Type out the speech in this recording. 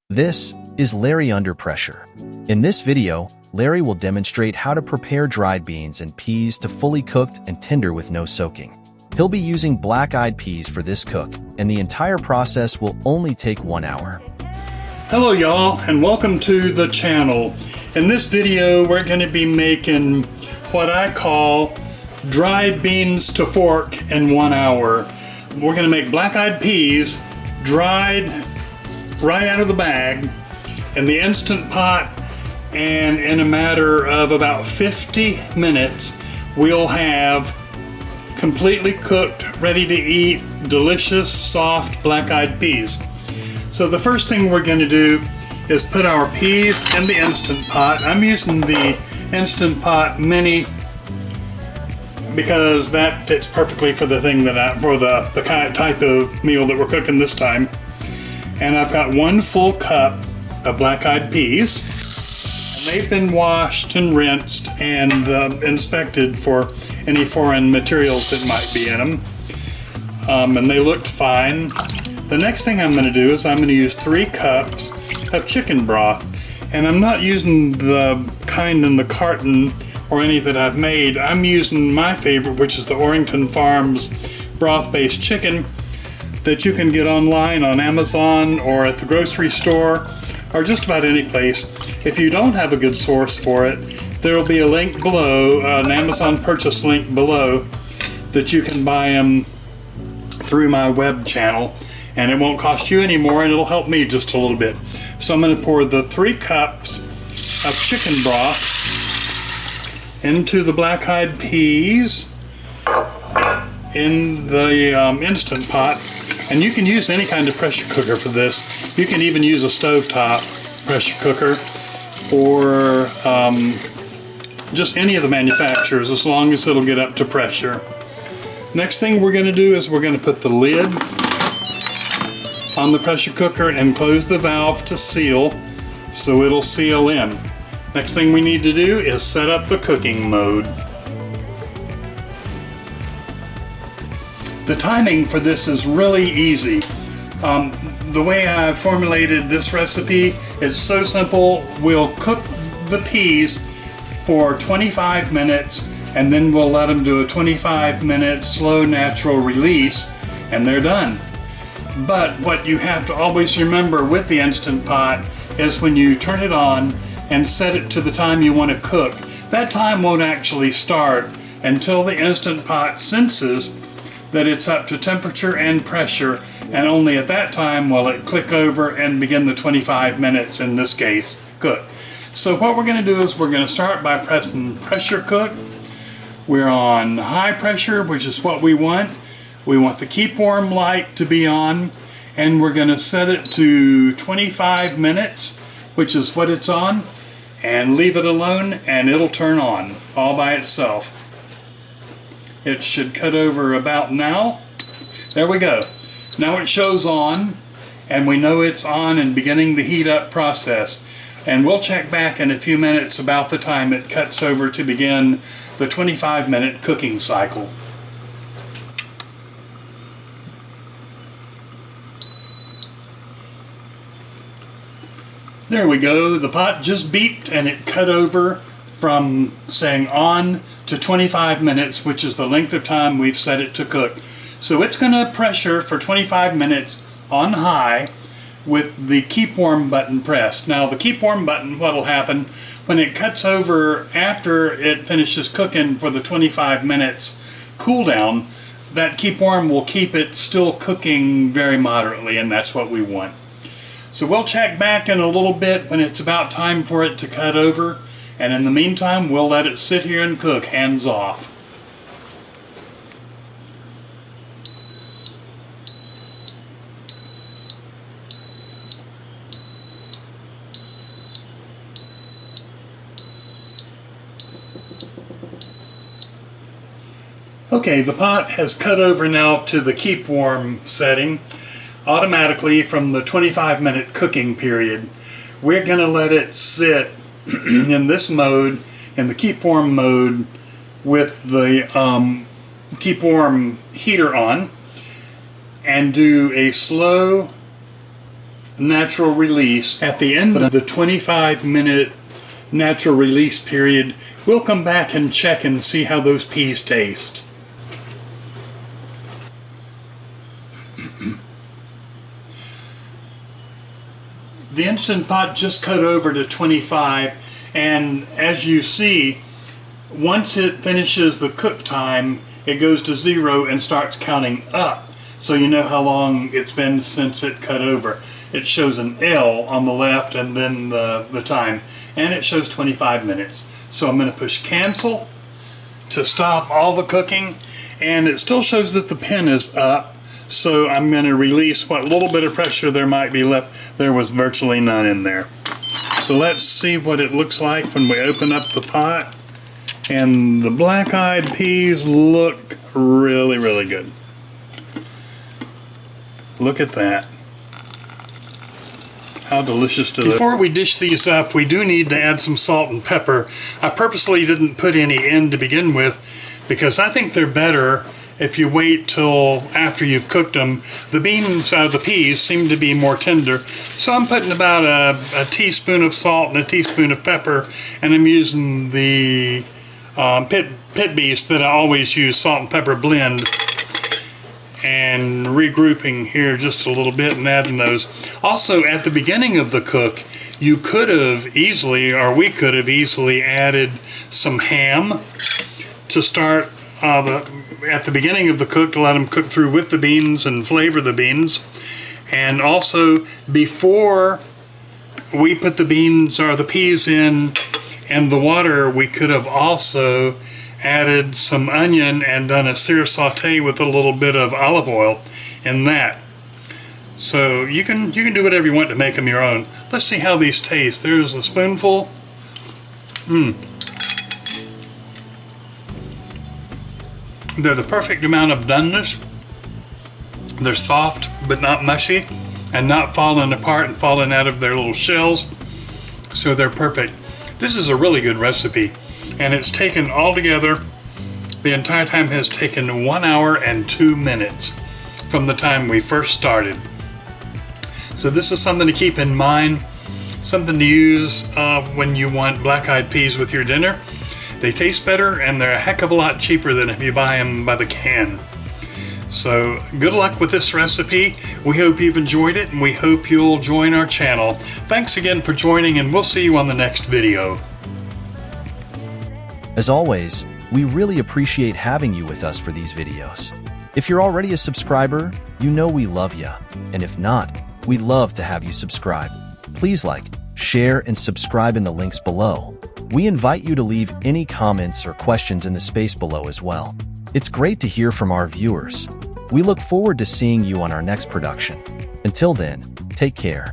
This is Larry Under Pressure. In this video, Larry will demonstrate how to prepare dried beans and peas to fully cooked and tender with no soaking. He'll be using black-eyed peas for this cook, and the entire process will only take 1 hour. Hello y'all, and welcome to the channel. In this video, we're going to be making what I call dried beans to fork in 1 hour. We're going to make black-eyed peas dried right out of the bag in the Instant Pot, and in a matter of about 50 minutes we'll have completely cooked, ready to eat, delicious, soft black-eyed peas. So the first thing we're going to do is put our peas in the Instant Pot. I'm using the Instant Pot Mini because that fits perfectly for the thing that for the kind of type of meal that we're cooking this time. And I've got 1 full cup of black-eyed peas. And they've been washed and rinsed and inspected for any foreign materials that might be in them. And they looked fine. The next thing I'm going to do is I'm going to use 3 cups of chicken broth. And I'm not using the kind in the carton or any that I've made. I'm using my favorite, which is the Orrington Farms broth-based chicken that you can get online on Amazon or at the grocery store or just about any place. If you don't have a good source for it, there will be a link below, an Amazon purchase link below, that you can buy them through my web channel, and it won't cost you any more, and it'll help me just a little bit. So I'm going to pour the 3 cups of chicken broth into the black-eyed peas in the Instant Pot. And you can use any kind of pressure cooker for this. You can even use a stovetop pressure cooker or just any of the manufacturers, as long as it'll get up to pressure. Next thing we're going to do is we're going to put the lid on the pressure cooker and close the valve to seal so it'll seal in. Next thing we need to do is set up the cooking mode. The timing for this is really easy. The way I've formulated this recipe is so simple. We'll cook the peas for 25 minutes and then we'll let them do a 25-minute slow natural release and they're done. But what you have to always remember with the Instant Pot is when you turn it on and set it to the time you want to cook, that time won't actually start until the Instant Pot senses that it's up to temperature and pressure, and only at that time will it click over and begin the 25 minutes, in this case, cook. So what we're going to do is we're going to start by pressing pressure cook. We're on high pressure, which is what we want. We want the keep warm light to be on, and we're going to set it to 25 minutes, which is what it's on, and leave it alone, and it'll turn on all by itself. It should cut over about now. There we go. Now it shows on, and we know it's on and beginning the heat up process. And we'll check back in a few minutes about the time it cuts over to begin the 25-minute cooking cycle. There we go. The pot just beeped and it cut over from saying on to 25 minutes, which is the length of time we've set it to cook. So it's going to pressure for 25 minutes on high with the keep warm button pressed. Now the keep warm button, what'll happen when it cuts over after it finishes cooking for the 25 minutes cool down, that keep warm will keep it still cooking very moderately, and that's what we want. So we'll check back in a little bit when it's about time for it to cut over. And in the meantime, we'll let it sit here and cook, hands off. Okay, the pot has cut over now to the keep warm setting automatically from the 25-minute cooking period. We're going to let it sit in this mode, in the keep warm mode, with the keep warm heater on, and do a slow natural release. At the end of the 25-minute natural release period, we'll come back and check and see how those peas taste. The Instant Pot just cut over to 25, and as you see, once it finishes the cook time, it goes to 0 and starts counting up. So you know how long it's been since it cut over. It shows an L on the left and then the time, and it shows 25 minutes. So I'm going to push cancel to stop all the cooking, and it still shows that the pin is up. So I'm going to release what little bit of pressure there might be left. There was virtually none in there. So let's see what it looks like when we open up the pot. And the black-eyed peas look really, really good. Look at that. How delicious to Before we dish these up, we do need to add some salt and pepper. I purposely didn't put any in to begin with because I think they're better if you wait till after you've cooked them. The beans, the peas, seem to be more tender. So I'm putting about a teaspoon of salt and a teaspoon of pepper, and I'm using the pit beast that I always use, salt and pepper blend, and regrouping here just a little bit and adding those. Also, at the beginning of the cook, you could have easily, or we could have easily added some ham to start at the beginning of the cook to let them cook through with the beans and flavor the beans. And also before we put the beans or the peas in and the water, we could have also added some onion and done a sear saute with a little bit of olive oil in that. So you can do whatever you want to make them your own. Let's see how these taste. There's a spoonful. They're the perfect amount of doneness. They're soft but not mushy and not falling apart and falling out of their little shells. So they're perfect. This is a really good recipe, and it's taken all together, the entire time has taken 1 hour and 2 minutes from the time we first started. So this is something to keep in mind, something to use when you want black-eyed peas with your dinner. They taste better, and they're a heck of a lot cheaper than if you buy them by the can. So good luck with this recipe. We hope you've enjoyed it, and we hope you'll join our channel. Thanks again for joining, and we'll see you on the next video. As always, we really appreciate having you with us for these videos. If you're already a subscriber, you know we love you. And if not, we'd love to have you subscribe. Please like, share, and subscribe in the links below. We invite you to leave any comments or questions in the space below as well. It's great to hear from our viewers. We look forward to seeing you on our next production. Until then, take care.